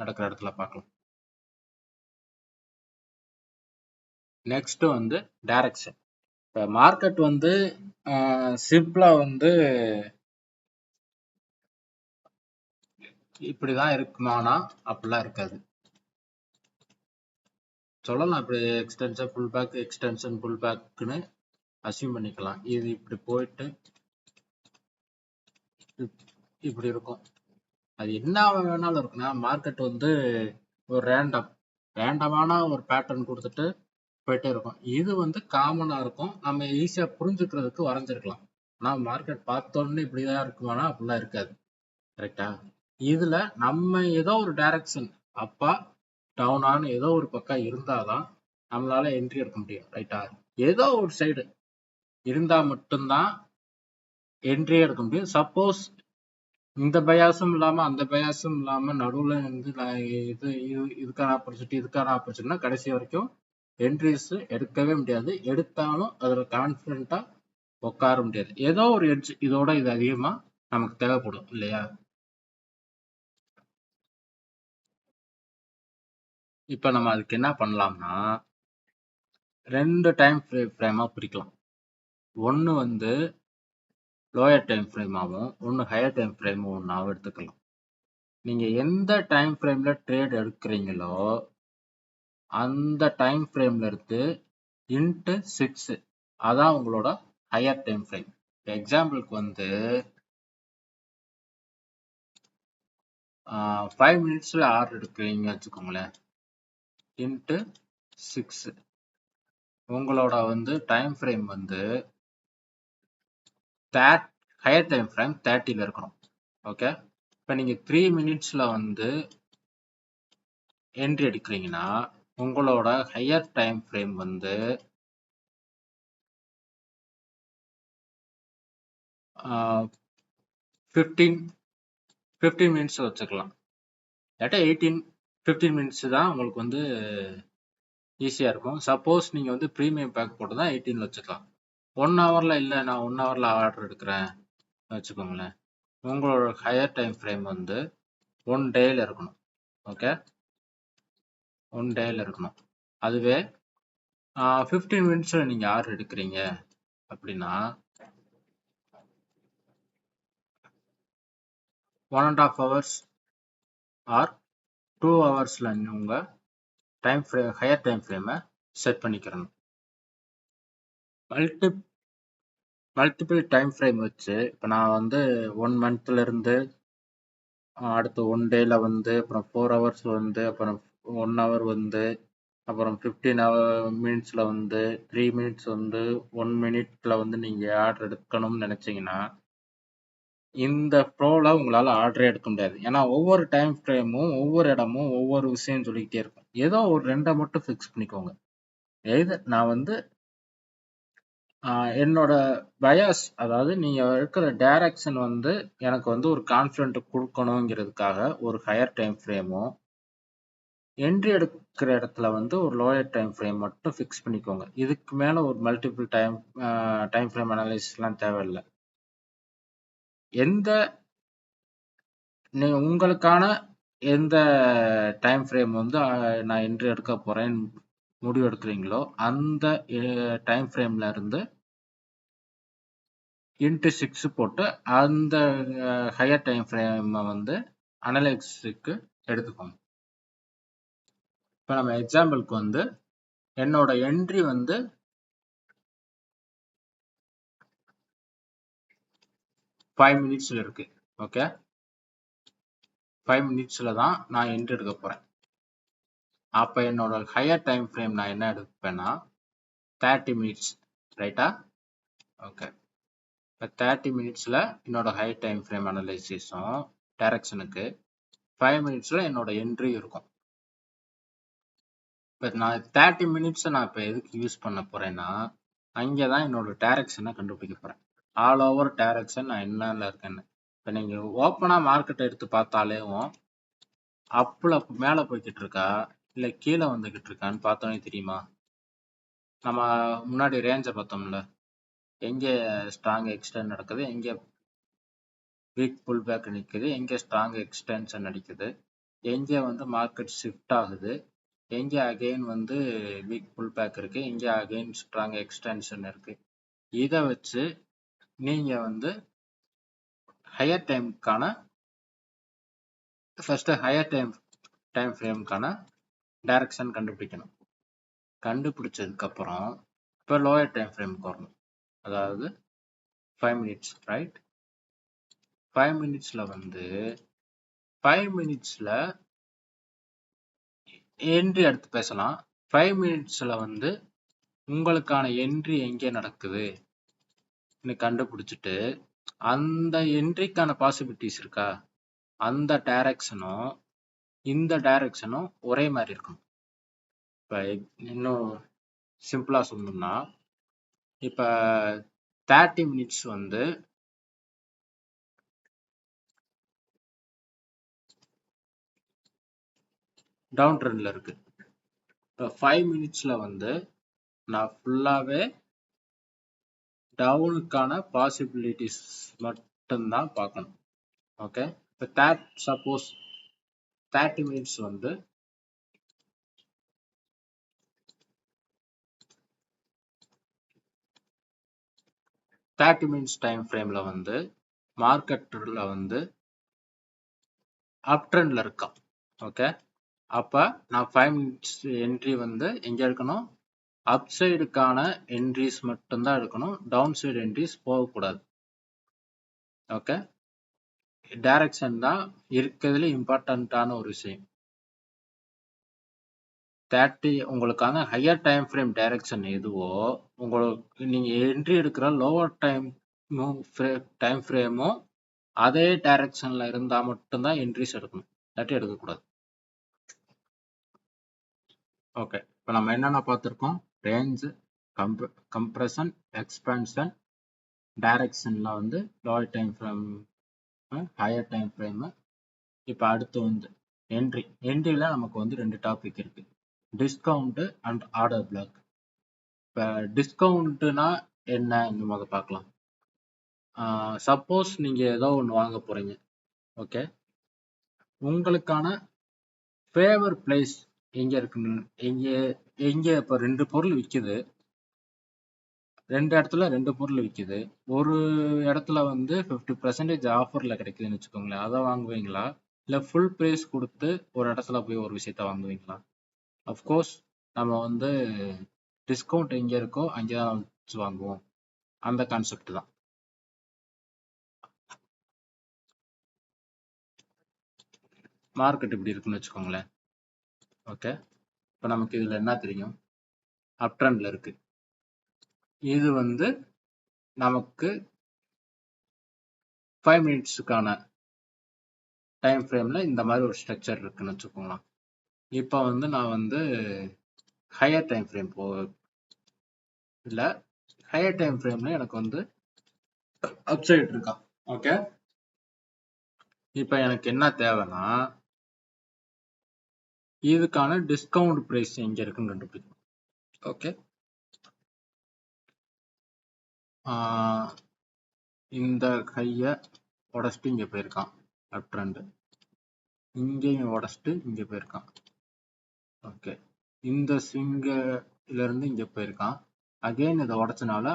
நடக்கிற இடத்துல பார்க்கலாம். நெக்ஸ்ட் வந்து டைரக்ஷன். இப்போ மார்க்கெட் வந்து சிம்பிளா வந்து இப்படிதான் இருக்குமானா அப்படிலாம் இருக்காது. சொல்லலாம் இப்படி எக்ஸ்டென்ஷன் புல் பேக் எக்ஸ்டென்ஷன் புல் பேக்னு அசியூம் பண்ணிக்கலாம். இது இப்படி போயிட்டு இப்படி இருக்கும். அது என்ன வேணாலும் இருக்குன்னா மார்க்கெட் வந்து ஒரு ரேண்டமான ஒரு பேட்டர்ன் கொடுத்துட்டு போயிட்டே இருக்கும். இது வந்து காமனா இருக்கும், நம்ம ஈஸியா புரிஞ்சுக்கிறதுக்கு வரைஞ்சிருக்கலாம். ஆனா மார்க்கெட் பார்த்தோன்னு இப்படிதான் இருக்குமானா அப்படிலாம் இருக்காது. கரெக்டா? இதுல நம்ம ஏதோ ஒரு டைரக்ஷன் அப்பா டவுனான ஏதோ ஒரு பக்கம் இருந்தாதான் நம்மளால என்ட்ரி எடுக்க முடியும். ரைட்டா? ஏதோ ஒரு சைடு இருந்தா மட்டும்தான் என்ட்ரி எடுக்க முடியும். சப்போஸ் இந்த பயாசும் இல்லாம அந்த பயாசும் இல்லாம நடுவுல இருந்து இதுக்கான ஆப்பர்ச்சுனிட்டினா கடைசி வரைக்கும் என்ட்ரிஸ் எடுக்கவே முடியாது. எடுத்தாலும் அதுல கான்பிடண்டா உட்கார முடியாது. ஏதோ ஒரு எட்ஜ் இதோட இது அதிகமா நமக்கு தேவைப்படும் இல்லையா? இப்ப நம்ம அதுக்கு என்ன பண்ணலாம்னா 2 டைம் ஃப்ரேமா பிரிக்கலாம். ஒன்னு வந்து லோயர் டைம் ஃப்ரேமாவும் ஒன்னு ஹையர் டைம் ஃப்ரேமும் ஒன்னாவும் எடுத்துக்கலாம். நீங்க எந்த டைம் ஃப்ரேம்ல ட்ரேட் எடுக்கிறீங்களோ அந்த டைம் ஃப்ரேம்ல இருந்து இன்ட்டு 6 அதான் உங்களோட ஹையர் டைம் ஃப்ரேம். எக்ஸாம்பிளுக்கு வந்து 5 மினிட்ஸ்ல ஆர்டர் எடுக்கிறீங்க வச்சுக்கோங்களேன், இன்ட்டு 6 உங்களோட வந்து டைம் ஃப்ரேம் வந்து ஹையர் டைம் ஃப்ரேம் 30ல இருக்கணும். ஓகே, இப்போ நீங்க 3 மினிட்ஸ்ல வந்து என்ட்ரி எடுக்கிறீங்கன்னா உங்களோட ஹையர் டைம் ஃப்ரேம் வந்து 15 மினிட்ஸ் வச்சுக்கலாம். இல்லாட்டா 15 மினிட்ஸ் தான் உங்களுக்கு வந்து ஈஸியாக இருக்கும். சப்போஸ் நீங்கள் வந்து ப்ரீமியம் பேக் போட்டு தான் 18 வச்சுக்கலாம். 1 ஹவரில் இல்லை, நான் 1 ஹவரில் ஆர்டர் எடுக்கிறேன் வச்சுக்கோங்களேன், உங்களோட ஹையர் டைம் ஃப்ரேம் வந்து 1 டேயில் இருக்கணும். ஓகே, 1 டேயில் இருக்கணும். அதுவே 15 மினிட்ஸில் நீங்கள் ஆர்டர் எடுக்கிறீங்க அப்படின்னா 1.5 ஹவர்ஸ் ஆர் 2 ஹவர்ஸில் உங்கள் டைம் ஃப்ரேம் ஹையர் டைம் ஃப்ரேமை செட் பண்ணிக்கிறணும். மல்டிபிள் டைம் ஃப்ரேம் வச்சு இப்போ நான் வந்து 1 மந்த்லேருந்து அடுத்து 1 டேயில் வந்து அப்புறம் 4 ஹவர்ஸ் வந்து அப்புறம் 1 ஹவர் வந்து அப்புறம் 15 மினிட்ஸில் வந்து 3 மினிட்ஸ் வந்து 1 மினிட்ல வந்து நீங்கள் ஆர்டர் எடுக்கணும்னு நினச்சிங்கன்னா இந்த ப்ரோவில் உங்களால் ஆர்டரே எடுக்க முடியாது. ஏன்னா ஒவ்வொரு டைம் ஃப்ரேமும் ஒவ்வொரு இடமும் ஒவ்வொரு விஷயம் சொல்லிக்கிட்டே இருக்கும். ஏதோ ஒரு 2 மட்டும் ஃபிக்ஸ் பண்ணிக்கோங்க. நான் வந்து என்னோட பயாஸ், அதாவது நீங்க இருக்கிற டைரக்ஷன் வந்து எனக்கு வந்து ஒரு கான்ஃபிடென்ட் கொடுக்கணுங்கிறதுக்காக ஒரு ஹையர் டைம் ஃப்ரேமும், என்ட்ரி எடுக்கிற இடத்துல வந்து ஒரு லோயர் டைம் ஃப்ரேம் மட்டும் ஃபிக்ஸ் பண்ணிக்கோங்க. இதுக்கு மேல ஒரு மல்டிபிள் டைம் ஃப்ரேம் அனாலிசிஸ்லாம் தேவையில்லை. உங்களுக்கான எந்த டைம் ஃப்ரேம் வந்து நான் என்ட்ரி எடுக்க போறேன்னு முடிவு எடுக்கிறீங்களோ அந்த டைம் ஃப்ரேம்ல இருந்து இன்ட்டு 6 போட்டு அந்த ஹையர் டைம் ஃப்ரேமை வந்து அனலைசிஸ்க்கு எடுத்துக்கோங்க. இப்போ நம்ம எக்ஸாம்பிளுக்கு வந்து என்னோட என்ட்ரி வந்து 5 மினிட்ஸ்ல இருக்கு. ஓகே, 5 மினிட்ஸ்ல தான் நான் என்ட்ரி எடுக்க போறேன். அப்போ என்னோட ஹையர் டைம் ஃப்ரேம் நான் என்ன எடுப்பேன்னா 30 மினிட்ஸ், ரைட்டா? ஓகே, இப்போ 30 மினிட்ஸில் என்னோட ஹை டைம் ஃப்ரேம் அனலைசிஸும் டைரக்ஷனுக்கு 5 மினிட்ஸில் என்னோட என்ட்ரி இருக்கும். இப்போ நான் 30 மினிட்ஸை நான் இப்போ எதுக்கு யூஸ் பண்ண போகிறேன்னா அங்கே தான் என்னோட டைரக்ஷனை கண்டுபிடிக்க போகிறேன். ஆல் ஓவர் டைரக்ஷன் நான் என்னல இருக்கேன்னு. இப்போ நீங்கள் ஓப்பனாக மார்க்கெட்டை எடுத்து பார்த்தாலேவும் அப்பில் மேலே போய்கிட்டு இருக்கா இல்லை கீழே வந்துக்கிட்டு இருக்கான்னு பார்த்தோன்னே தெரியுமா? நம்ம முன்னாடி ரேஞ்சை பார்த்தோம்ல, எங்கே ஸ்ட்ராங் எக்ஸ்டெண்ட் நடக்குது, எங்கே வீக் புல் பேக் நிற்குது, எங்கே ஸ்ட்ராங் எக்ஸ்டென்ஷன் அடிக்குது, எங்கே வந்து மார்க்கெட் ஷிஃப்ட் ஆகுது, எங்கே அகெயின் வந்து வீக் புல் பேக் இருக்குது, எங்கே அகெயின் ஸ்ட்ராங் எக்ஸ்டென்ஷன் இருக்குது. இதை வச்சு நீங்கள் வந்து ஹையர் டைமுக்கான ஃபஸ்ட்டு ஹையர் டைம் ஃப்ரேமுக்கான டைரக்ஷன் கண்டுபிடிக்கணும். கண்டுபிடிச்சதுக்கப்புறம் இப்போ லோயர் டைம் ஃப்ரேமுக்கு வரணும். அதாவது 5 மினிட்ஸ், ரைட்? 5 மினிட்ஸில் வந்து 5 மினிட்ஸில் என்ட்ரி எடுத்து பேசலாம். 5 மினிட்ஸில் வந்து உங்களுக்கான என்ட்ரி எங்கே நடக்குதுன்னு கண்டுபிடிச்சிட்டு அந்த என்ட்ரிக்கான பாசிபிலிட்டிஸ் இருக்கா, அந்த டைரக்ஷனும் இந்த டைரக்ஷனும் ஒரே மாதிரி இருக்கணும். இப்போ இன்னும் சிம்பிளாக சொல்லணும்னா இப்போ 30 மினிட்ஸ் வந்து டவுன் ட்ரெண்டில் இருக்கு. இப்போ 5 மினிட்ஸில் வந்து நான் ஃபுல்லாகவே டவுனுக்கான பாசிபிலிட்டிஸ் மட்டும்தான் பார்க்கணும். ஓகே, இப்போ சப்போஸ் 30 மினிட்ஸ் வந்து டைம் ஃப்ரேமில் வந்து மார்க்கெட்டில் வந்து அப் ட்ரெண்ட்ல இருக்கான். ஓகே, அப்ப நான் 5 மினிட்ஸ் என்ட்ரி வந்து எங்க எடுக்கணும்? அப் சைடுக்கான என்ட்ரிஸ் மட்டும்தான் எடுக்கணும். டவுன் சைடு என்ட்ரிஸ் போகக்கூடாது. ஓகே, டைரக்ஷன் தான் இருக்கிறதுல இம்பார்ட்டன்டான ஒரு விஷயம். 30 உங்களுக்கான ஹையர் டைம் ஃப்ரேம் டைரக்ஷன் எதுவோ உங்களுக்கு நீங்க என்ட்ரி எடுக்கிற லோவர் டைம் ஃப்ரேமும் அதே டைரக்ஷன்ல இருந்தா மட்டும்தான் என்ட்ரிஸ் எடுக்கணும், இல்லாட்டி எடுக்கக்கூடாது. ஓகே, இப்போ நம்ம என்னென்ன பார்த்துருக்கோம்? ரேஞ்சு, கம்ப்ரெஷன், எக்ஸ்பான்ஷன், டைரக்ஷன்ல வந்து lower time frame, higher time frame. இப்போ அடுத்து வந்து என்ட்ரியில நமக்கு வந்து 2 டாபிக் இருக்கு, டிஸ்கவுண்ட் அண்ட் ஆர்டர் பிளாக். இப்போ டிஸ்கவுண்ட்னா என்ன நம்ம பார்க்கலாம். சப்போஸ் நீங்க ஏதோ ஒன்று வாங்க போறீங்க. ஓகே, உங்களுக்கான ஃபேவர் பிளேஸ் எங்க இருக்குன்னு எங்க இப்போ 2 பொருள் விற்குது, 2 இடத்துல 2 பொருள் விற்குது. ஒரு இடத்துல வந்து 50% ஆஃபர்ல கிடைக்குதுன்னு வச்சுக்கோங்களேன், அதை வாங்குவீங்களா? இல்லை ஃபுல் ப்ரைஸ் கொடுத்து ஒரு இடத்துல போய் ஒரு விஷயத்த வாங்குவீங்களா? அஃப்கோர்ஸ் நம்ம வந்து டிஸ்கவுண்ட் எங்கே இருக்கோ அங்கே தான் வச்சு வாங்குவோம். அந்த கான்செப்ட் தான். மார்க்கெட் இப்படி இருக்குன்னு வச்சுக்கோங்களேன். ஓகே, இப்போ நமக்கு இதில் என்ன தெரியும்? அப் ட்ரெண்ட்ல இருக்கு. இது வந்து நமக்கு 5 மினிட்ஸுக்கான டைம் ஃப்ரேம்ல இந்த மாதிரி ஒரு ஸ்ட்ரக்சர் இருக்குன்னு வச்சுக்கோங்களேன். இப்போ வந்து நான் வந்து ஹையர் டைம் ஃப்ரேம் இல்லை, ஹையர் டைம் ஃப்ரேம்ல எனக்கு வந்து அப்சைட் இருக்கான். ஓகே, இப்போ எனக்கு என்ன தேவைன்னா இதுக்கான டிஸ்கவுண்ட் பிரைஸ் எங்க இருக்குன்னு கண்டுபிடிக்கணும். ஓகே, இந்த கையை உடச்சிட்டு இங்கே போயிருக்கான் அப் ட்ரெண்ட், இங்கேயும் உடச்சிட்டு இங்கே போயிருக்கான். ஓகே, இந்த ஸ்விங்கில இருந்து இங்கே போயிருக்கான். அகெயின் இதை உடச்சனால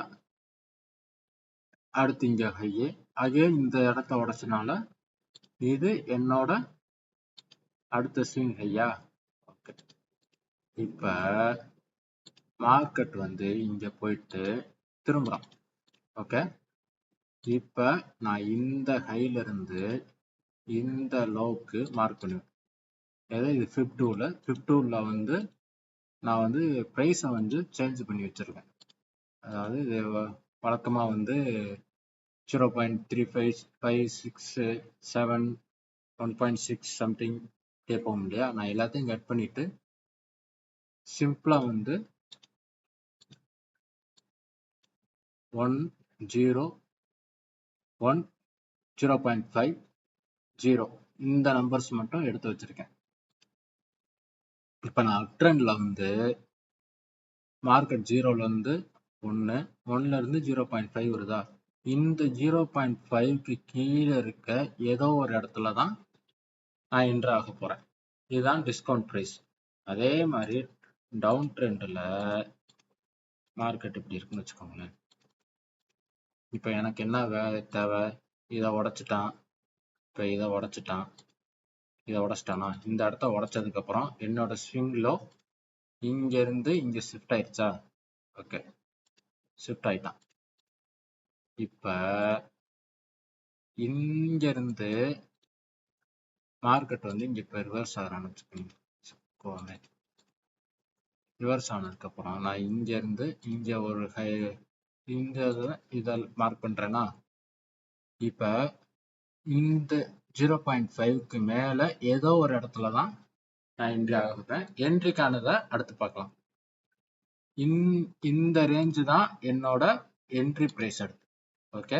அடுத்து இங்கே ஹையே, அகெயின் இந்த இடத்த உடச்சனால இது என்னோட அடுத்த ஸ்விங் ஹையா. ஓகே, இப்போ மார்க்கெட் வந்து இங்கே போயிட்டு திரும்புகிறான். ஓகே, இப்போ நான் இந்த ஹைல இருந்து இந்த லோவுக்கு மார்க் பண்ணுவேன். ஏதோ இது ஃபிஃப்டூவில் வந்து நான் வந்து ப்ரைஸை வந்து சேஞ்ச் பண்ணி வச்சுருக்கேன். அதாவது இது வழக்கமாக வந்து 0.3556 1.6 சம்திங் கேட்போம் இல்லையா? நான் எல்லாத்தையும் கட் பண்ணிட்டு சிம்பிளாக வந்து 1 0 1 0.50 இந்த நம்பர்ஸ் மட்டும் எடுத்து வச்சிருக்கேன். இப்போ நான் அப் ட்ரெண்ட்ல வந்து மார்க்கெட் 0லேருந்து 1 1லேருந்து 0.5 வருதா? இந்த 0.5க்கு கீழே இருக்க ஏதோ ஒரு இடத்துல தான் நான் என்ட்ரு ஆக போகிறேன். இதுதான் டிஸ்கவுண்ட் ப்ரைஸ். அதே மாதிரி டவுன் ட்ரெண்டில் மார்க்கெட் இப்படி இருக்குன்னு வச்சுக்கோங்களேன். இப்போ எனக்கு என்ன தேவை? இதை உடச்சிட்டான், இப்போ இதை உடச்சிட்டான், இதை உடச்சிட்டானா? இந்த இடத்த உடச்சதுக்கப்புறம் என்னோட ஸ்விங்கிலோ இங்கேருந்து இங்கே ஷிஃப்ட் ஆயிடுச்சா? ஓகே, ஷிஃப்ட் ஆயிட்டான். இப்போ இங்கேருந்து மார்க்கெட் வந்து இங்கே இப்போ ரிவர்ஸ் ஆகிறான்னு வச்சுக்கோங்க. ரிவர்ஸ் ஆனதுக்கப்புறம் நான் இங்கேருந்து இங்கே ஒரு இங்கே இதை மார்க் பண்ணுறேன்னா, இப்போ இந்த 0.5க்கு மேலே ஏதோ ஒரு இடத்துல தான் நான் என்ட்ரி ஆகுறேன். என்ட்ரிக்கானதை அடுத்து பார்க்கலாம். இந்த ரேஞ்சு தான் என்னோட என்ட்ரி ப்ரைஸ் அடுத்து. ஓகே,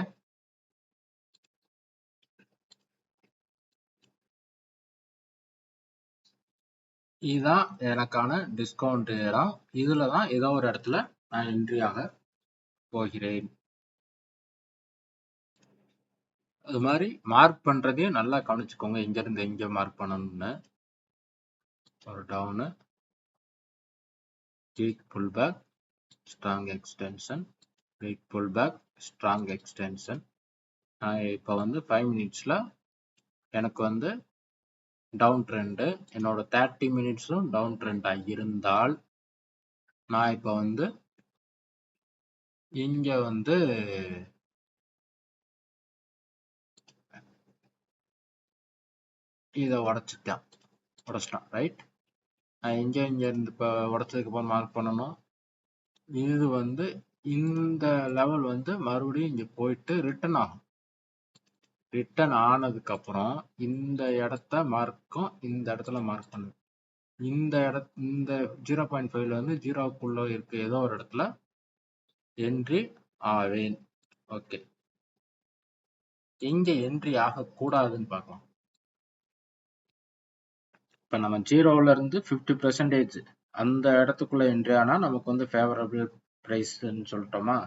இதுதான் எனக்கான டிஸ்கவுண்ட் இடம். இதில் தான் ஏதோ ஒரு இடத்துல நான் என்ட்ரி ஆக போகிறேன். அது மாதிரி மார்க் பண்ணுறதையும் நல்லா கவனிச்சுக்கோங்க, இங்கேருந்து எங்கே மார்க் பண்ணணும்னு. ஒரு down, weak pull back, strong extension, weak pull back, strong extension. இப்போ வந்து 5 மினிட்ஸில் எனக்கு வந்து டவுன் ட்ரெண்ட், என்னோட 30 மினிட்ஸும் டவுன் ட்ரெண்டா இருந்தால் நான் இப்போ வந்து இங்க வந்து இதை உடைச்சிட்டான் ரைட். நான் இங்க இருந்து இப்போ உடைச்சதுக்கு அப்புறம் மார்க் பண்ணணும். இது வந்து இந்த லெவல் வந்து மறுபடியும் இங்க போயிட்டு ரிட்டர்ன் ஆகும். ரிட்டர்ன் ஆனதுக்கு அப்புறம் இந்த இடத்த மார்க்கும் இந்த இடத்துல மார்க் பண்ணு. இந்த 0.5ல வந்து 0க்குள்ள இருக்கு ஏதோ ஒரு இடத்துல என்ட்ரி ஆவேன். ஓகே, எங்க என்ட்ரி ஆகக்கூடாதுன்னு பார்க்கலாம். இப்போ நம்ம 0ல இருந்து 50% அந்த இடத்துக்குள்ள என்ட்ரி ஆனா நமக்கு வந்து ஃபேவரபிள் ப்ரைஸ்ன்னு சொல்லிட்டோமா.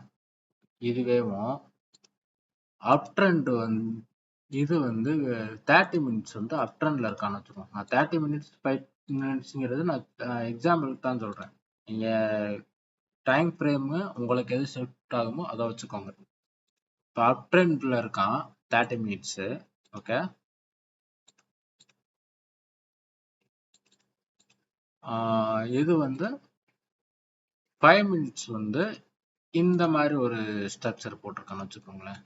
இதுவேவும் அப் ட்ரெண்ட் வந்து இது வந்து 30 மினிட்ஸ் வந்து அப் ட்ரெண்ட்ல இருக்கான்னு வச்சுக்கோங்க. நான் 30 மினிட்ஸ் 5 மினிட்ஸ்ங்கிறது நான் எக்ஸாம்பிளுக்கு தான் சொல்றேன். நீங்க டைம் ஃப்ரேம் உங்களுக்கு எது செட் ஆகுமோ அதை வச்சுக்கோங்க. இப்போ அப் ட்ரெண்ட்ல இருக்கான் 30 மினிட்ஸ். ஓகே, இது வந்து 5 மினிட்ஸ் வந்து இந்த மாதிரி ஒரு ஸ்ட்ரக்சர் போட்டிருக்கான்னு வச்சுக்கோங்களேன்.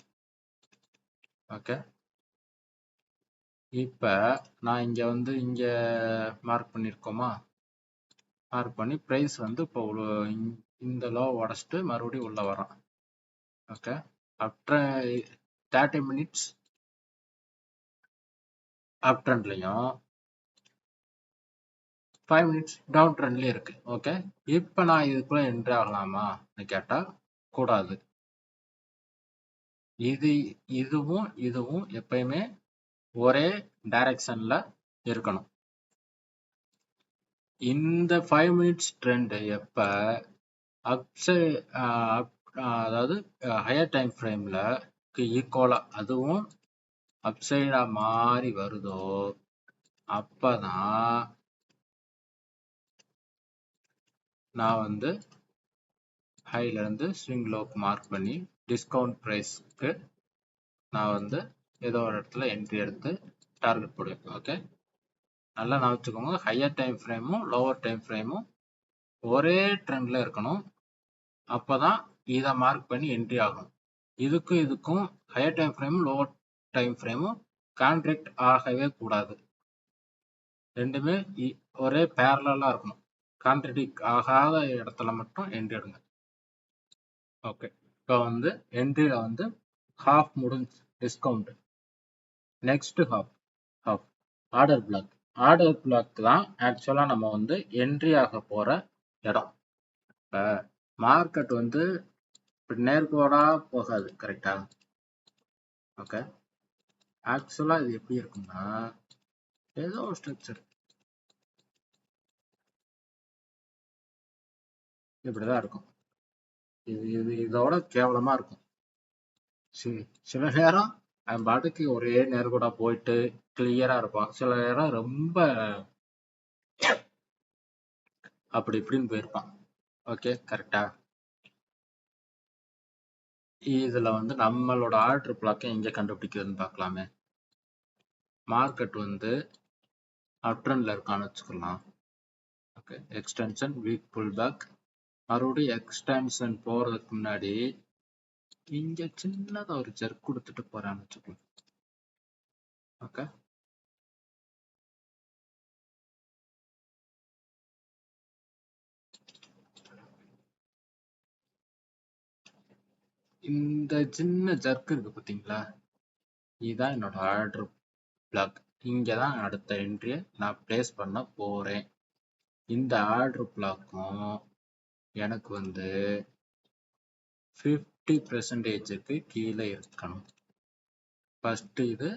ஓகே, இப்போ நான் இங்க மார்க் பண்ணியிருக்கோமா, மார்க் பண்ணி ப்ரைஸ் வந்து இப்போ இந்த லோ உடச்சிட்டு மறுபடியும் உள்ள வரான். ஓகே, ஆஃப்டர் 30 மினிட்ஸ் அப் ட்ரெண்ட்லையும் 5 மினிட்ஸ் டவுன் ட்ரெண்ட்லயும் இருக்கு. ஓகே, இப்போ நான் இதுக்குள்ள என்ட்ரி ஆகலாமான்னு கேட்டா கூடாது. இதுவும் எப்பயுமே ஒரே டைரக்ஷன்ல இருக்கணும். இந்த 5 மினிட்ஸ் ட்ரெண்ட் எப்ப அதாவது ஹையர் டைம் ஃப்ரேம்ல ஈக்குவலா அதுவும் அப்சைடா மாறி வருதோ அப்பதான் நான் வந்து ஹைல இருந்து ஸ்விங் லோக்கு மார்க் பண்ணி டிஸ்கவுண்ட் ப்ரைஸ்க்கு நான் வந்து ஏதோ ஒரு இடத்துல என்ட்ரி எடுத்து டார்கெட் போடுவேன். ஓகே, நல்லா நான் வச்சுக்கோங்க, ஹையர் டைம் ஃப்ரேமும் லோவர் டைம் ஃப்ரேமும் ஒரே ட்ரெண்ட்ல இருக்கணும். அப்பதான் இதை மார்க் பண்ணி என்ட்ரி ஆகும். இதுக்கும் ஹையர் டைம் ஃப்ரேமும் லோவர் டைம் ஃப்ரேமும் கான்ட்ராக்ட் ஆகவே கூடாது. ரெண்டுமே ஒரே பேரலா இருக்கணும். கான்ட்ராக்ட் ஆகாத இடத்துல மட்டும் என்ட்ரி எடுங்க. ஓகே, இப்போ வந்து என்ட்ரியில வந்து ஹாஃப் முடிஞ்சு discount. Next half order black தான் ஆக்சுவலா நம்ம வந்து என்ட்ரி ஆக போற இடம். இப்போ மார்க்கெட் வந்து நேர்கோடா போகாது, கரெக்டா? ஓகே, ஆக்சுவலா இது எப்படி இருக்கும்னா ஏதோ ஒரு ஸ்ட்ரக்சர் இப்படிதான் இருக்கும். இதோட கேவலமா இருக்கும். சில நேரம் அவன் பாட்டுக்கு ஒரே நேர்கோடா போயிட்டு கிளியரா இருப்பான். சில நேரம் ரொம்ப அப்படி இப்படின்னு போயிருப்பான். ஓகே, கரெக்டா? இதுல வந்து நம்மளோட ஆர்டர் பிளாக்கை எங்க கண்டுபிடிக்கிறதுன்னு பார்க்கலாமே. மார்க்கெட் வந்து அப் ட்ரெண்ட்ல இருக்கான்னு வச்சுக்கலாம். Okay, extension weak pull back. மறுபடியும் எக்ஸ்டென்ஷன் போறதுக்கு முன்னாடி இங்க சின்னதா ஒரு ஜெர்க் கொடுத்துட்டு போறான்னு வச்சுக்கலாம். ஓகே, இந்த சின்ன ஜர்க் இருக்கு பார்த்தீங்களா, இதுதான் என்னோட ஆர்டர் பிளாக். இங்கே தான் அடுத்த என்ட்ரியை நான் பிளேஸ் பண்ண போகிறேன். இந்த ஆர்டர் பிளாக்கும் எனக்கு வந்து 50%க்கு கீழே இருக்கணும். ஃபர்ஸ்ட் இது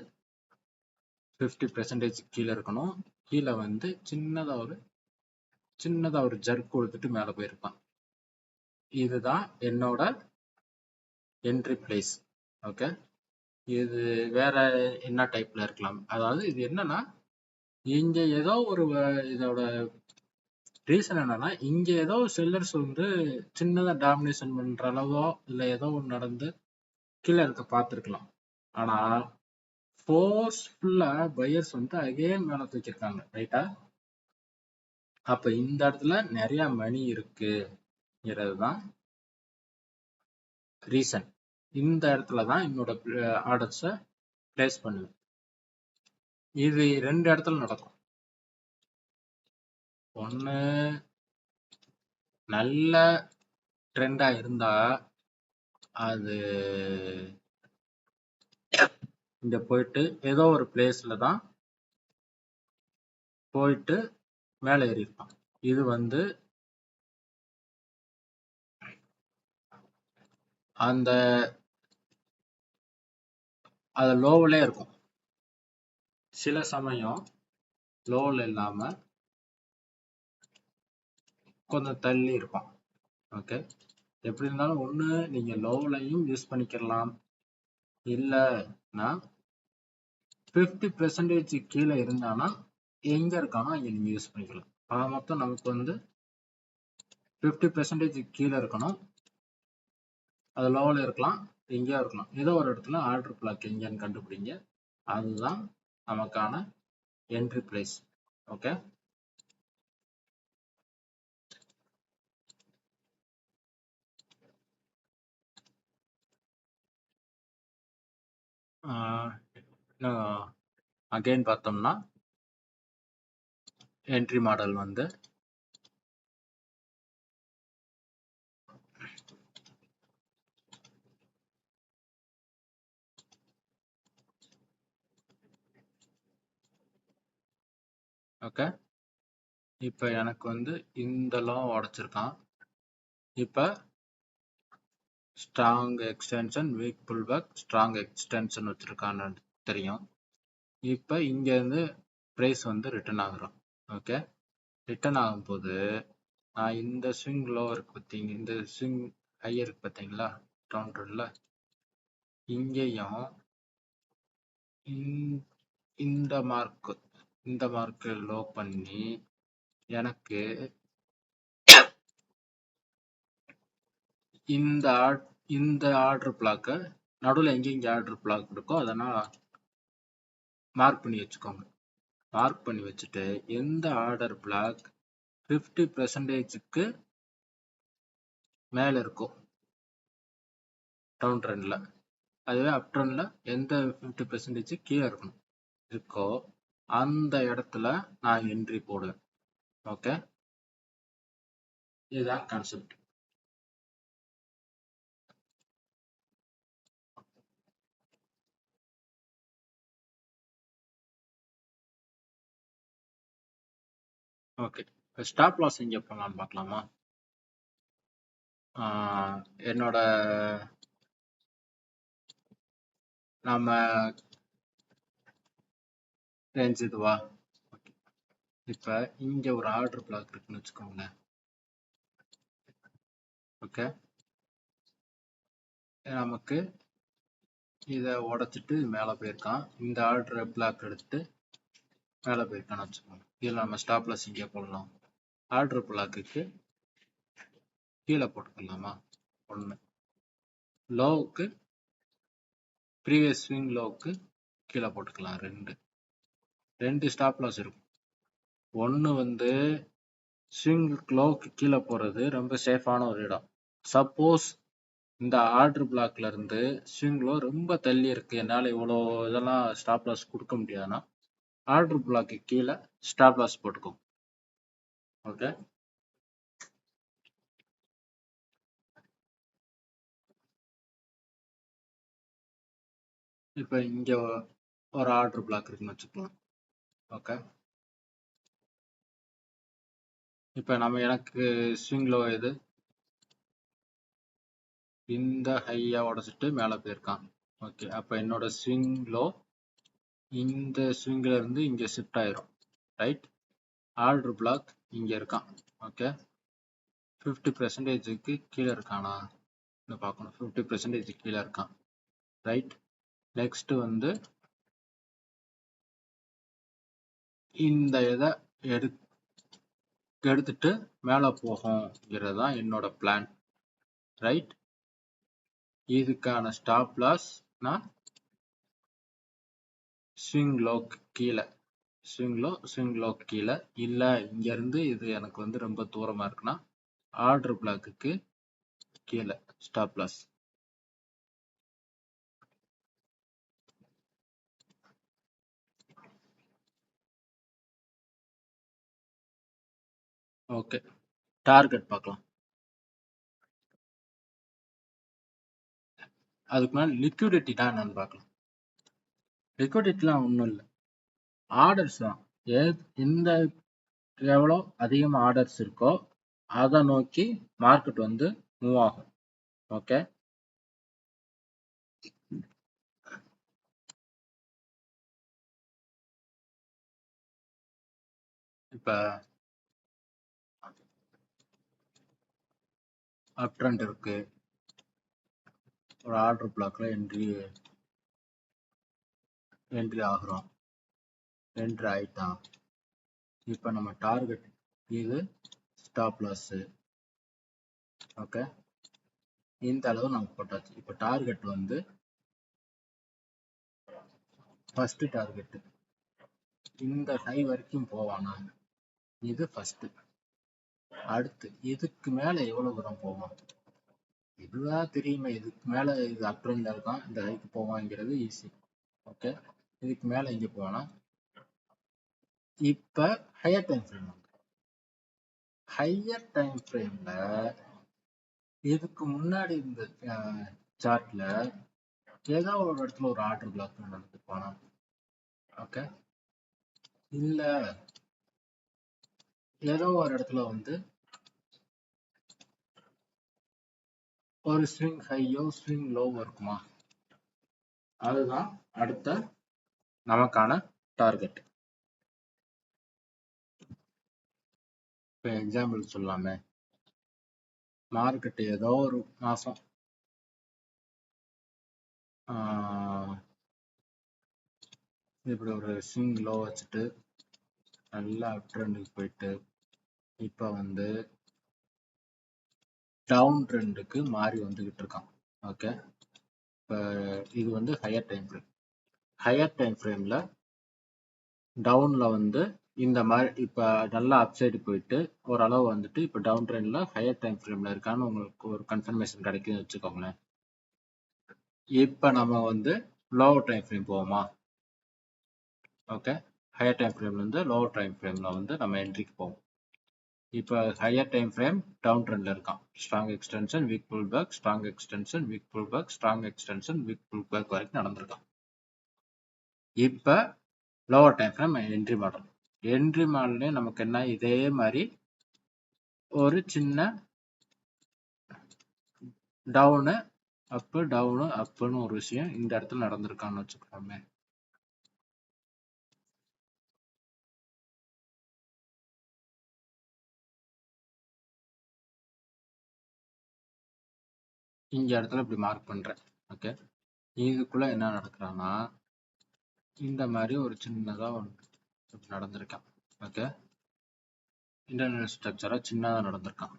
50% கீழே இருக்கணும். கீழே வந்து சின்னதா ஒரு ஜர்க் கொடுத்துட்டு மேலே போயிருப்பான். இதுதான் என்னோட என்ட்ரி பிளேஸ். ஓகே, இது வேற என்ன டைப்ல இருக்கலாம். அதாவது இது என்னன்னா, இங்க ஏதோ ஒரு இதோட ரீசன் என்னன்னா, இங்க ஏதோ செல்லர்ஸ் வந்து சின்னதா டாமினேஷன் பண்ற அளவோ இல்ல ஏதோ ஒன்று நடந்து கீழே இருக்க பார்த்துருக்கலாம். ஆனா ஃபோர்ஸ்ஃபுல்லா பையர்ஸ் வந்து அகைன் மேல தூக்கியிருக்காங்க, ரைட்டா? அப்ப இந்த இடத்துல நிறைய மணி இருக்குங்கிறது தான் ரீசன். இந்த இடத்துல தான் என்னோட ஆர்டர்ஸை பிளேஸ் பண்ணுவேன். இது 2 இடத்துல நடக்கும். ஒன்று நல்ல ட்ரெண்டா இருந்தா அது இங்க போயிட்டு ஏதோ ஒரு பிளேஸ்ல தான் போயிட்டு மேலே ஏறி இருப்பான். இது வந்து அந்த அது லோவிலே இருக்கும். சில சமயம் லோவில் இல்லாம கொஞ்சம் தள்ளி இருப்பான். ஓகே, எப்படி இருந்தாலும் ஒன்று நீங்க லோவிலையும் யூஸ் பண்ணிக்கலாம், இல்லைன்னா 50% கீழே இருந்தானா எங்க இருக்கானோ அங்க நீங்க யூஸ் பண்ணிக்கலாம். ஆக மொத்தம் நமக்கு வந்து 50% கீழே இருக்கணும். அது லோவில் இருக்கலாம், எங்கேயோ இருக்கலாம். ஏதோ ஒரு இடத்துல ஆர்டர் பிளாக் எங்கேன்னு கண்டுபிடிங்க. அதுதான் நமக்கான என்ட்ரி பிளேஸ். ஓகே, அகைன் பார்த்தோம்னா என்ட்ரி மாடல் வந்து ஓகே, இப்போ எனக்கு வந்து இந்த லோ உடைச்சிருக்கான். இப்போ strong extension, weak pullback, strong extension வச்சிருக்கான்னு தெரியும். இப்போ இங்கேருந்து ப்ரைஸ் வந்து ரிட்டர்ன் ஆகுறோம். ஓகே, ரிட்டர்ன் ஆகும்போது நான் இந்த ஸ்விங் லோ இருக்கு பார்த்தீங்க, இந்த ஸ்விங் ஹை இருக்கு பார்த்தீங்களா கவுண்டரில், இங்கேயும் இந்த மார்க்கு லோ பண்ணி எனக்கு இந்த ஆர்டர் பிளாக்கை நடுவில் எங்கே ஆர்டர் பிளாக் இருக்கோ அதனால் மார்க் பண்ணி வச்சுக்கோங்க. மார்க் பண்ணி வச்சுட்டு எந்த ஆர்டர் பிளாக் 50%க்கு மேலே இருக்கும் டவுன் ட்ரெண்டில், அதுவே அப் ட்ரெண்டில் எந்த 50% கீழே இருக்கோ அந்த இடத்துல நான் என்ட்ரி போடுவேன். ஓகே, இதுதான் கான்செப்ட். ஓகே, ஸ்டாப் லாஸ் எங்கே போகலான்னு பார்க்கலாமா? என்னோட நம்ம ரேஞ்ச் இதுவா? ஓகே, இப்போ இங்கே ஒரு ஆர்டர் பிளாக் இருக்குன்னு வச்சுக்கோங்களேன். ஓகே, நமக்கு இதை உடைச்சிட்டு மேலே போயிருக்கான். இந்த ஆர்டர் பிளாக் எடுத்துட்டு மேலே போயிருக்கான்னு வச்சுக்கோங்க. இதில் நம்ம ஸ்டாப் லாஸ் இங்கே போடலாம். ஆர்டர் பிளாக்குக்கு கீழே போட்டுக்கலாமா? ஒன்று லோவுக்கு, ப்ரீவியஸ் ஸ்விங் லோவுக்கு கீழே போட்டுக்கலாம். ரெண்டு ஸ்டாப் லாஸ் இருக்கும். ஒன்று வந்து ஸ்விங் லோவுக்கு கீழே போகிறது ரொம்ப சேஃபான ஒரு இடம். சப்போஸ் இந்த ஆர்டர் பிளாக்ல இருந்து ஸ்விங் லோ ரொம்ப தள்ளி இருக்கு, என்னால் இவ்வளோ இதெல்லாம் ஸ்டாப் லாஸ் கொடுக்க முடியாதுன்னா ஆர்டர் பிளாக்கு கீழே ஸ்டாப் லாஸ் போட்டுக்கோங்க. ஓகே, இப்போ இங்கே ஒரு ஆர்டர் பிளாக் இருக்குன்னு வச்சுக்கலாம். ஓகே, இப்போ எனக்கு ஸ்விங் லோ எது? இந்த ஹையா உடச்சிட்டு மேலே போயிருக்கான். ஓகே, அப்போ என்னோட ஸ்விங் லோ இந்த ஸ்விங்ல இருந்து இங்கே ஷிஃப்ட் ஆயிரும். ரைட், ஆர்டர் பிளாக் இங்கே இருக்கான். ஓகே, 50%க்கு கீழே இருக்கானா பார்க்கணும். 50% கீழே இருக்கான். ரைட், நெக்ஸ்ட் வந்து இந்த இதை எடுத்துட்டு மேலே போகும்ங்கிறது தான் என்னோட பிளான். ரைட், இதுக்கான ஸ்டாப் லாஸ் நான் ஸ்விங் லோ கீழே, ஸ்விங் லோ கீழே, இல்லை இங்கேருந்து இது எனக்கு வந்து ரொம்ப தூரமாக இருக்குன்னா ஆர்டர் பிளாக்குக்கு கீழே ஸ்டாப் லாஸ். ஓகே, டார்கெட் பார்க்கலாம். அதுக்கு மேலே லிக்விடிட்டி தான் என்னன்னு பார்க்கலாம். லிக்விடிட்டிலாம் ஒன்றும் இல்லை, ஆர்டர்ஸ் தான். இந்த எவ்வளோ அதிகமாக ஆர்டர்ஸ் இருக்கோ அதை நோக்கி மார்க்கெட் வந்து மூவ் ஆகும். ஓகே, இப்போ அப் ட்ரெண்ட் இருக்கு, ஒரு ஆர்டர் பிளாக்ல என்ட்ரி ஆகுறோம், என்ட்ரி ஆயிட்டான். இப்போ நம்ம டார்கெட் இது ஸ்டாப் லாஸ். ஓகே, இந்த அளவு நம்ம போட்டாச்சு. இப்போ டார்கெட் வந்து ஃபர்ஸ்ட் டார்கெட் இந்த ஹை வரைக்கும் போவானா, இது ஃபர்ஸ்ட். அடுத்து இதுக்கு மேல எவ்வளவு தூரம் போவான் இதுதான் தெரியுமே. இதுக்கு மேல இது அப் ட்ரெண்ட்ல இருக்கான், இந்த ஹைக்கு போவாங்கிறது ஈஸி. ஓகே, இதுக்கு மேல இங்க போனா இப்ப higher time frame, higher time ஃப்ரேம்ல இதுக்கு முன்னாடி இந்த சார்ட்ல ஏதோ ஒரு இடத்துல ஒரு ஆர்டர் பிளாக் நடந்து போனா, ஓகே, இல்ல ஏதோ ஒரு இடத்துல வந்து ஒரு ஸ்விங் ஹையோ ஸ்விங் லோவோ இருக்குமா, அதுதான் அடுத்த நமக்கான டார்கெட். இப்போ எக்ஸாம்பிள் சொல்லாமே, மார்க்கெட் ஏதோ ஒரு மாசம் இப்படி ஒரு ஸ்விங் லோ வச்சுட்டு நல்லா அப் ட்ரெண்டுக்கு போயிட்டு இப்போ வந்து டவுன் ட்ரெண்டுக்கு மாறி வந்துகிட்டு இருக்கான். ஓகே, இப்போ இது வந்து higher time frame. Higher time ஃப்ரேம்ல டவுன்ல வந்து இந்த மாதிரி இப்போ நல்லா அப்சைடு போயிட்டு ஓரளவு வந்துட்டு இப்போ டவுன் ட்ரெண்ட்ல ஹையர் டைம் ஃப்ரேம்ல இருக்கான்னு உங்களுக்கு ஒரு கன்ஃபர்மேஷன் கிடைக்குதுன்னு வச்சுக்கோங்களேன். இப்போ நம்ம வந்து லோவர் டைம் ஃப்ரேம் போவோமா. ஓகே, ஹையர் டைம் ஃப்ரேம்ல இருந்து லோவர் டைம் ஃப்ரேம்ல வந்து நம்ம என்ட்ரிக்கு போவோம். இப்போ ஹையர் டைம் ஃப்ரேம் டவுன் ட்ரெண்ட்ல இருக்கான், strong extension, weak pull back, strong extension, weak pull back, strong extension, weak pull back வரைக்கும் நடந்திருக்கான். இப்போ lower time frame entry model, entry மாடல்லே நமக்கு என்ன, இதே மாதிரி ஒரு சின்ன டவுனு அப்பு டவுனு அப்புன்னு ஒரு விஷயம் இந்த இடத்துல நடந்திருக்கான்னு வச்சுக்கோமே. இந்த இடத்துல இப்படி மார்க் பண்றேன். ஓகே, இதுக்குள்ள என்ன நடக்கிறான்னா இந்த மாதிரி ஒரு சின்னதா ஒன்று நடந்திருக்கான். ஓகே, இன்டர்னல் ஸ்ட்ரக்சரா சின்னதா நடந்திருக்கான்.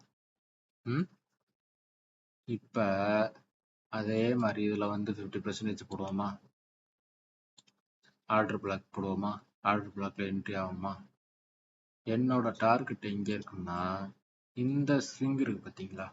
இப்ப அதே மாதிரி இதுல வந்து 50% போடுவோமா, ஆர்டர் பிளாக் போடுவோமா, ஆர்டர் பிளாக்ல என்ட்ரி ஆகுமா. என்னோட டார்கெட் எங்க இருக்குன்னா இந்த ஸ்விங் இருக்கு பாத்தீங்களா,